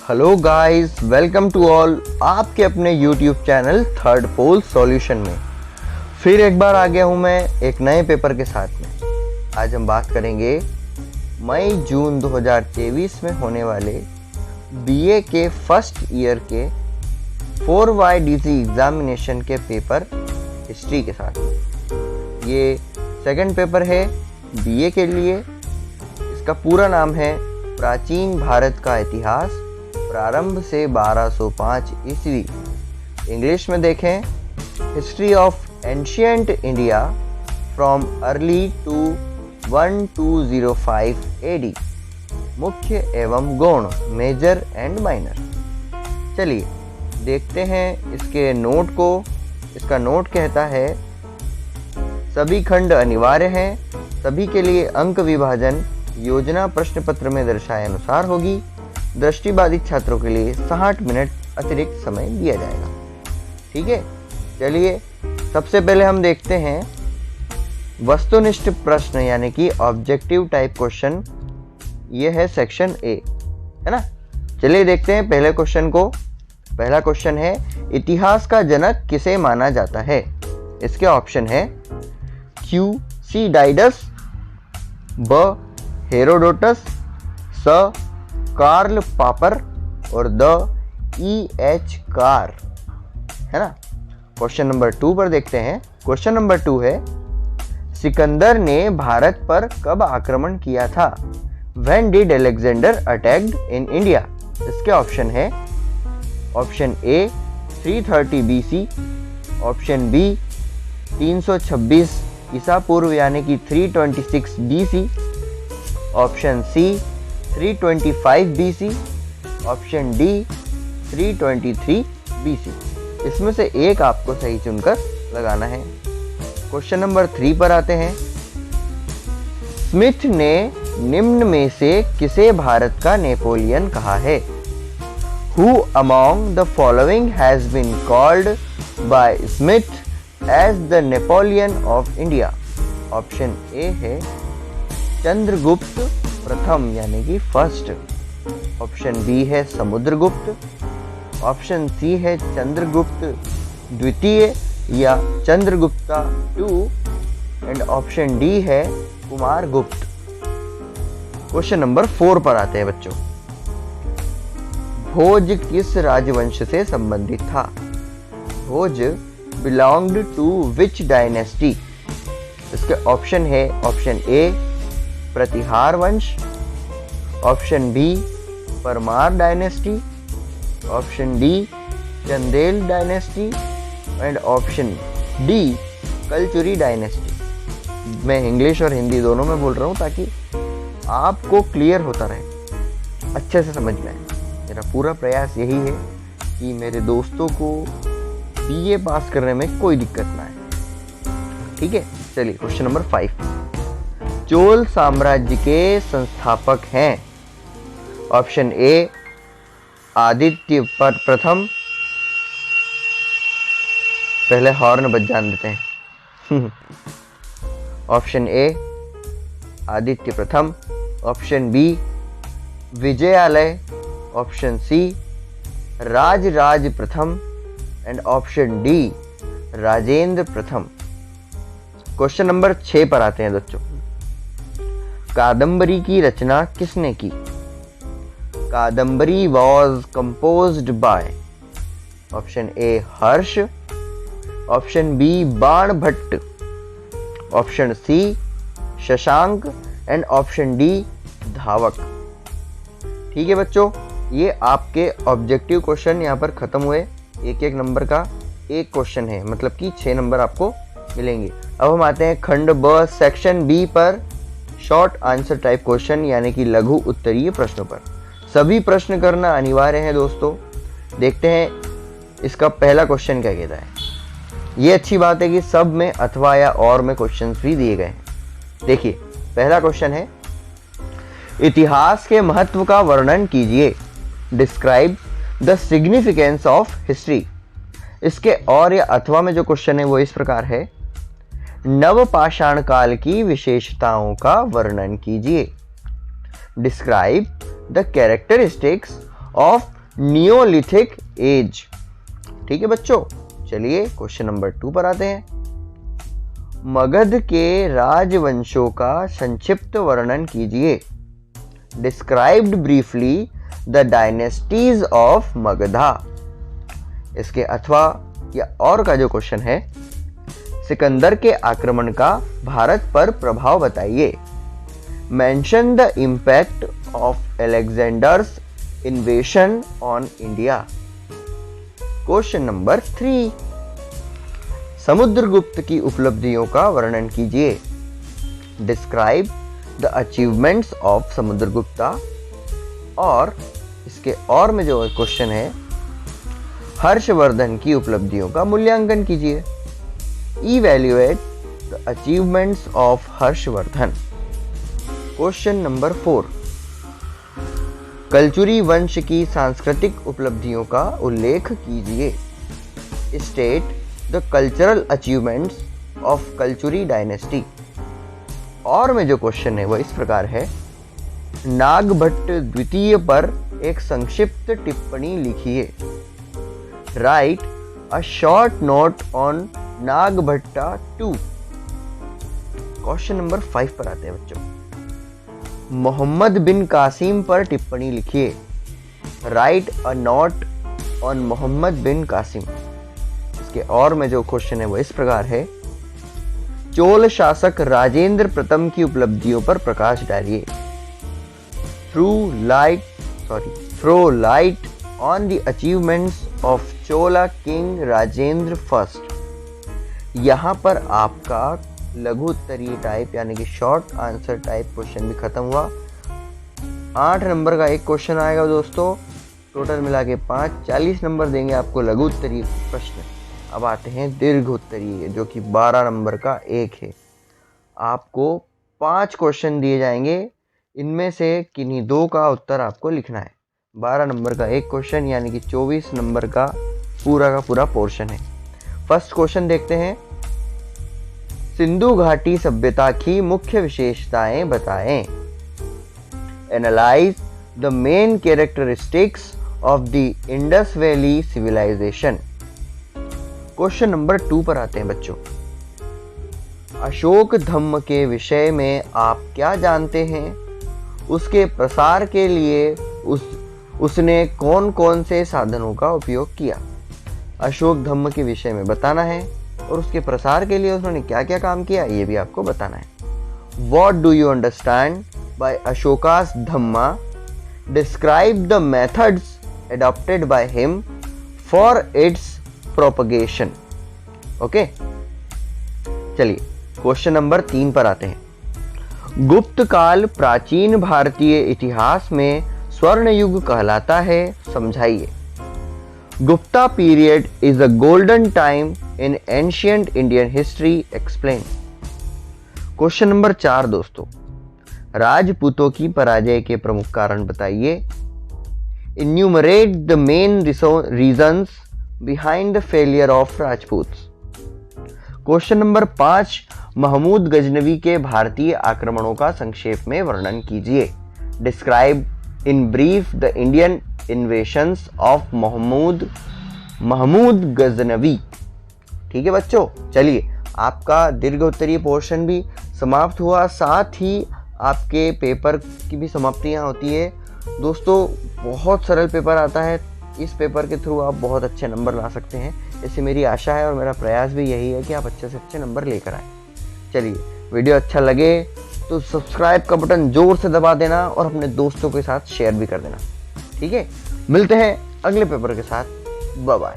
Hello guys, welcome to all आपके अपने YouTube channel third pole solution में फिर एक बार आ गया हूं मैं एक नए पेपर के साथ में। आज हम बात करेंगे मई जून 2023 में होने वाले BA के फर्स्ट ईयर के 4YDC एग्जामिनेशन के पेपर हिस्ट्री के साथ में। ये सेकंड पेपर है BA के लिए। इसका पूरा नाम है प्राचीन भारत का इतिहास प्रारंभ से 1205 ईस्वी। इंग्लिश में देखें history of ancient India from early to 1205 AD। मुख्य एवं गौण, मेजर एंड माइनर। चलिए देखते हैं इसके नोट को। इसका नोट कहता है सभी खंड अनिवार्य हैं, सभी के लिए अंक विभाजन योजना प्रश्न पत्र में दर्शाए अनुसार होगी। दृष्टिबाधित छात्रों के लिए 60 मिनट अतिरिक्त समय दिया जाएगा। ठीक है, चलिए सबसे पहले हम देखते हैं वस्तुनिष्ठ प्रश्न यानी कि ऑब्जेक्टिव टाइप क्वेश्चन। ये है सेक्शन ए, है ना। चलिए देखते हैं पहले क्वेश्चन को। पहला क्वेश्चन है इतिहास का जनक किसे माना जाता है। इसके ऑप्शन है थ्यूसिडाइडस, ब हेरोडोटस, स कार्ल पापर और द E.H. कार, है ना। क्वेश्चन नंबर 2 पर देखते हैं। क्वेश्चन नंबर 2 है सिकंदर ने भारत पर कब आक्रमण किया था। When did Alexander attacked in India? इसके ऑप्शन है option A 330 BC, option B 326 ईसा पूर्व यानी कि 326 BC, option C 325 BC, option D 323 BC। इसमें से एक आपको सही चुनकर लगाना है। क्वेश्चन नंबर 3 पर आते हैं। स्मिथ ने निम्न में से किसे भारत का नेपोलियन कहा है। Who among the following has been called by Smith as the Napoleon of India? Option A है चंद्रगुप्त प्रथम यानी कि फर्स्ट, ऑप्शन बी है समुद्रगुप्त, ऑप्शन सी है चंद्रगुप्त द्वितीय या चंद्रगुप्ता 2 एंड ऑप्शन डी है कुमारगुप्त। क्वेश्चन नंबर 4 पर आते हैं बच्चों। भोज किस राजवंश से संबंधित था। भोज बिलोंग्ड टू विच डायनेस्टी। इसके ऑप्शन है ऑप्शन ए प्रतिहार वंश, option B Parmar dynasty, option D Chandel dynasty and option D Kalachuri dynasty. मैं इंग्लिश और हिंदी दोनों में बोल रहा हूँ ताकि आपको क्लियर होता रहे, अच्छे से समझ में आए। मेरा पूरा प्रयास यही है कि मेरे दोस्तों को BA पास करने में कोई दिक्कत ना आए। ठीक है, चलिए क्वेश्चन नंबर 5। चोल साम्राज्य के संस्थापक हैं। ऑप्शन ए आदित्य प्रथम। पहले हॉर्न बज जान देते हैं। ऑप्शन ए आदित्य प्रथम, option B Vijayalaya, option C Rajaraja प्रथम एंड ऑप्शन डी राजेंद्र प्रथम। क्वेश्चन नंबर 6 पर आते हैं बच्चों। कादंबरी की रचना किसने की। Kadambari was composed by option A Harsha, option B Banabhatta, option C Shashank and option D धावक। ठीक है बच्चों, ये आपके ऑब्जेक्टिव क्वेश्चन यहाँ पर खत्म हुए। एक एक नंबर का एक क्वेश्चन है, मतलब कि 6 नंबर आपको मिलेंगे। अब हम आते हैं खंड ब सेक्शन बी पर, शॉर्ट आंसर टाइप क्वेश्चन यानी कि लघु उत्तरीय प्रश्नों पर। सभी प्रश्न करना अनिवार्य है दोस्तों। देखते हैं इसका पहला क्वेश्चन क्या कहता है। ये अच्छी बात है कि सब में अथवा या और में क्वेश्चंस भी दिए गए हैं। देखिए पहला क्वेश्चन है इतिहास के महत्व का वर्णन कीजिए। Describe the significance of history. इसके और या अथवा में जो क्वेश्चन है वो इस प्रकार है नवपाषाण काल की विशेषताओं का वर्णन कीजिए। Describe the characteristics of Neolithic age. ठीक है बच्चों, चलिए क्वेश्चन नंबर 2 पर आते हैं। मगध के राजवंशों का संक्षिप्त वर्णन कीजिए। Described briefly the dynasties of Magadha. इसके अथवा या और का जो क्वेश्चन है, सिकंदर के आक्रमण का भारत पर प्रभाव बताइए। Mention the impact of Alexander's इन्वेशन on India. Question number 3, Samudragupta की उपलब्धियों का वर्णन कीजिए। Describe the achievements of Samudragupta. और इसके और में जो क्वेश्चन है, हर्षवर्धन की उपलब्धियों का मूल्यांकन कीजिए। Evaluate the achievements of Harshvardhan. Question number 4, Kalachuri वंश की सांस्कृतिक उपलब्धियों का उल्लेख कीजिए। State the cultural achievements of Kalachuri dynasty. और में जो क्वेश्चन है वह इस प्रकार है, नागभट्ट द्वितीय पर एक संक्षिप्त टिप्पणी लिखिए। Write a short note on Nagabhatta 2। Question number 5 पर आते हैं बच्चों। मोहम्मद बिन कासिम पर टिप्पणी लिखिए। Write a note on Muhammad bin Qasim. इसके और में जो क्वेश्चन है वो इस प्रकार है, चोल शासक राजेंद्र प्रथम की उपलब्धियों पर प्रकाश डालिए। Throw light on the achievements of Chola king Rajendra first. यहां पर आपका लघु उत्तरीय टाइप यानी कि शॉर्ट आंसर टाइप क्वेश्चन भी खत्म हुआ। 8 नंबर का एक क्वेश्चन आएगा दोस्तों, टोटल मिला के 5, 40 नंबर देंगे आपको लघु उत्तरीय प्रश्न। अब आते हैं दीर्घ उत्तरीय, जो कि 12 नंबर का एक है। आपको 5 क्वेश्चन दिए जाएंगे, इनमें से किन्हीं 2 का उत्तर आपको लिखना है। 12 नंबर का एक क्वेश्चन यानी कि 24 नंबर का पूरा पोर्शन है। फर्स्ट क्वेश्चन देखते हैं, सिंधु घाटी सभ्यता की मुख्य विशेषताएं बताएं। Analyse the main characteristics of the Indus valley civilisation. Question number 2 पर आते हैं बच्चों। अशोक धम्म के विषय में आप क्या जानते हैं? उसके प्रसार के लिए उसने कौन कौन से साधनों का उपयोग किया? अशोक धम्म के विषय में बताना है और उसके प्रसार के लिए उन्होंने क्या क्या काम किया ये भी आपको बताना है। What do you understand by Ashoka's Dhamma? Describe the methods adopted by him for its propagation. Okay, चलिए क्वेश्चन नंबर 3 पर आते हैं। गुप्त काल प्राचीन भारतीय इतिहास में स्वर्ण युग कहलाता है, समझाइए। Gupta period is a golden time in ancient Indian history, explain. Question number 4 दोस्तों, राजपूतों की पराजय के प्रमुख कारण बताइए। Enumerate the main reasons behind the failure of Rajputs. Question number 5, Mahmud Ghaznavi के भारतीय आक्रमणों का संक्षेप में वर्णन कीजिए। Describe in brief the Indian invasions of Mahmud Ghaznavi. ठीक है बच्चों, चलिए आपका दीर्घ उत्तरीय पोर्शन भी समाप्त हुआ, साथ ही आपके पेपर की भी समाप्तियां होती है। दोस्तों बहुत सरल पेपर आता है, इस पेपर के थ्रू आप बहुत अच्छे नंबर ला सकते हैं, ऐसी मेरी आशा है और मेरा प्रयास भी यही है कि आप अच्छे से अच्छे नंबर लेकर आएँ। चलिए वीडियो अच्छा लगे तो सब्सक्राइब का बटन जोर से दबा देना और अपने दोस्तों के साथ शेयर भी कर देना। ठीक है, मिलते हैं अगले पेपर के साथ। Bye bye.